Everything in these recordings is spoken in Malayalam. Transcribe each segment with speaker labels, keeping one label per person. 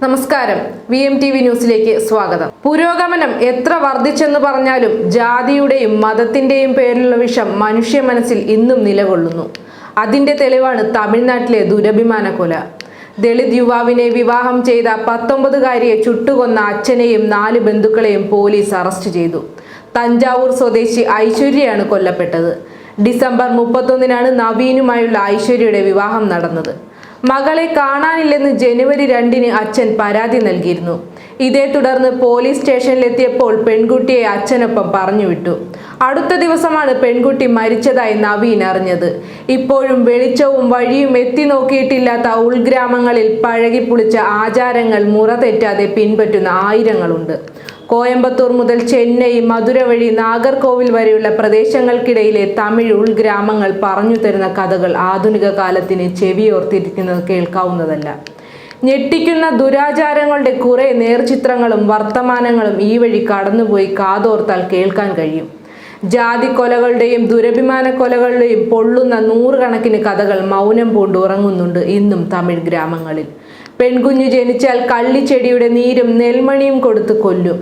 Speaker 1: നമസ്കാരം, VMTV ന്യൂസിലേക്ക് സ്വാഗതം. പുരോഗമനം എത്ര വർദ്ധിച്ചെന്ന് പറഞ്ഞാലും ജാതിയുടെയും മതത്തിന്റെയും പേരിലുള്ള വിഷം മനുഷ്യ മനസ്സിൽ ഇന്നും നിലകൊള്ളുന്നു. അതിന്റെ തെളിവാണ് തമിഴ്നാട്ടിലെ ദുരഭിമാന കൊല. ദളിത് യുവാവിനെ വിവാഹം ചെയ്ത 19-കാരിയെ ചുട്ടുകൊന്ന അച്ഛനെയും 4 ബന്ധുക്കളെയും പോലീസ് അറസ്റ്റ് ചെയ്തു. തഞ്ചാവൂർ സ്വദേശി ഐശ്വര്യയാണ് കൊല്ലപ്പെട്ടത്. ഡിസംബർ 31-നാണ് നവീനുമായുള്ള ഐശ്വര്യയുടെ വിവാഹം നടന്നത്. മകളെ കാണാനില്ലെന്ന് ജനുവരി 2-ന് അച്ഛൻ പരാതി നൽകിയിരുന്നു. ഇതേ തുടർന്ന് പോലീസ് സ്റ്റേഷനിലെത്തിയപ്പോൾ പെൺകുട്ടിയെ അച്ഛനൊപ്പം പറഞ്ഞുവിട്ടു. അടുത്ത ദിവസമാണ് പെൺകുട്ടി മരിച്ചതായി നവീൻ അറിഞ്ഞത്. ഇപ്പോഴും വെളിച്ചവും വഴിയും എത്തി നോക്കിയിട്ടില്ലാത്ത ഉൾഗ്രാമങ്ങളിൽ പഴകിപ്പുളിച്ച ആചാരങ്ങൾ മുറ തെറ്റാതെ പിൻപറ്റുന്ന ആയിരങ്ങളുണ്ട്. കോയമ്പത്തൂർ മുതൽ ചെന്നൈ, മധുര വഴി നാഗർകോവിൽ വരെയുള്ള പ്രദേശങ്ങൾക്കിടയിലെ തമിഴ് ഉൾഗ്രാമങ്ങൾ പറഞ്ഞു തരുന്ന കഥകൾ ആധുനിക കാലത്തിന് ചെവിയോർത്തിരിക്കുന്നത് കേൾക്കാവുന്നതല്ല. ഞെട്ടിക്കുന്ന ദുരാചാരങ്ങളുടെ കുറെ നേർചിത്രങ്ങളും വർത്തമാനങ്ങളും ഈ വഴി കടന്നുപോയി കാതോർത്താൽ കേൾക്കാൻ കഴിയും. ജാതിക്കൊലകളുടെയും ദുരഭിമാന കൊലകളുടെയും പൊള്ളുന്ന 100 കണക്കിന് കഥകൾ മൗനം പൂണ്ടുറങ്ങുന്നുണ്ട് ഇന്നും തമിഴ് ഗ്രാമങ്ങളിൽ. പെൺകുഞ്ഞു ജനിച്ചാൽ കള്ളിച്ചെടിയുടെ നീരും നെൽമണിയും കൊടുത്ത് കൊല്ലും.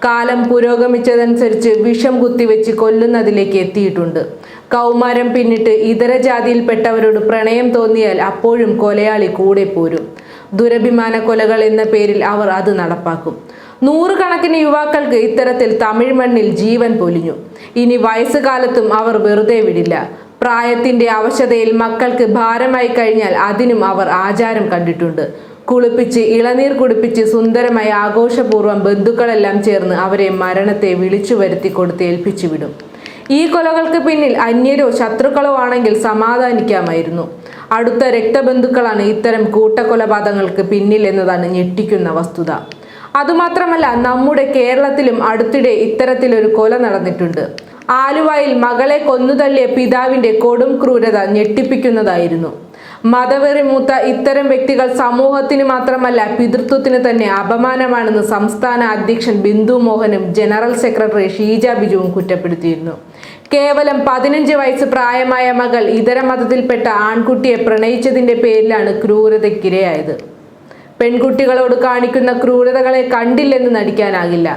Speaker 1: കാലം പുരോഗമിച്ചതനുസരിച്ച് വിഷം കുത്തിവെച്ച് കൊല്ലുന്നതിലേക്ക് എത്തിയിട്ടുണ്ട്. കൗമാരം പിന്നിട്ട് ഇതര ജാതിയിൽപ്പെട്ടവരോട് പ്രണയം തോന്നിയാൽ അപ്പോഴും കൊലയാളി കൂടെ പോരും. ദുരഭിമാന കൊലകൾ എന്ന പേരിൽ അവർ അത് നടപ്പാക്കും. 100 കണക്കിന് യുവാക്കൾക്ക് ഇത്തരത്തിൽ തമിഴ് മണ്ണിൽ ജീവൻ പൊലിഞ്ഞു. ഇനി വയസ്സുകാലത്തും അവർ വെറുതെ വിടില്ല. പ്രായത്തിന്റെ അവശതയിൽ മക്കൾക്ക് ഭാരമായി കഴിഞ്ഞാൽ അതിനും അവർ ആചാരം കണ്ടിട്ടുണ്ട്. കുളിപ്പിച്ച് ഇളനീർ കുടിപ്പിച്ച് സുന്ദരമായി ആഘോഷപൂർവ്വം ബന്ധുക്കളെല്ലാം ചേർന്ന് അവരെ മരണത്തെ വിളിച്ചു വരുത്തി കൊടുത്ത് ഏൽപ്പിച്ചു വിടും. ഈ കൊലകൾക്ക് പിന്നിൽ അന്യരോ ശത്രുക്കളോ ആണെങ്കിൽ സമാധാനിക്കാമായിരുന്നു. അടുത്ത രക്തബന്ധുക്കളാണ് ഇത്തരം കൂട്ടക്കൊലപാതകങ്ങൾക്ക് പിന്നിൽ എന്നതാണ് ഞെട്ടിക്കുന്ന വസ്തുത. അതുമാത്രമല്ല, നമ്മുടെ കേരളത്തിലും അടുത്തിടെ ഇത്തരത്തിലൊരു കൊല നടന്നിട്ടുണ്ട്. ആലുവയിൽ മകളെ കൊന്നുതള്ളിയ പിതാവിന്റെ കൊടും ക്രൂരത ഞെട്ടിപ്പിക്കുന്നതായിരുന്നു. മതവെറി മൂത്ത ഇത്തരം വ്യക്തികൾ സമൂഹത്തിന് മാത്രമല്ല പിതൃത്വത്തിന് തന്നെ അപമാനമാണെന്ന് സംസ്ഥാന അധ്യക്ഷൻ ബിന്ദു മോഹനും ജനറൽ സെക്രട്ടറി ഷീജ ബിജുവും കുറ്റപ്പെടുത്തിയിരുന്നു. കേവലം 15 വയസ്സ് പ്രായമായ മകൾ ഇതര മതത്തിൽപ്പെട്ട ആൺകുട്ടിയെ പ്രണയിച്ചതിന്റെ പേരിലാണ് ക്രൂരതയ്ക്കിരയായത്. പെൺകുട്ടികളോട് കാണിക്കുന്ന ക്രൂരതകളെ കണ്ടില്ലെന്ന് നടിക്കാനാകില്ല.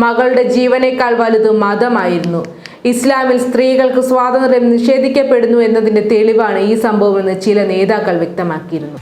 Speaker 1: മകളുടെ ജീവനേക്കാൾ വലുത് മതമായിരുന്നു. ഇസ്ലാമിൽ സ്ത്രീകൾക്ക് സ്വാതന്ത്ര്യം നിഷേധിക്കപ്പെടുന്നു എന്നതിന്റെ തെളിവാണ് ഈ സംഭവമെന്ന് ചില നേതാക്കൾ വ്യക്തമാക്കിയിരുന്നു.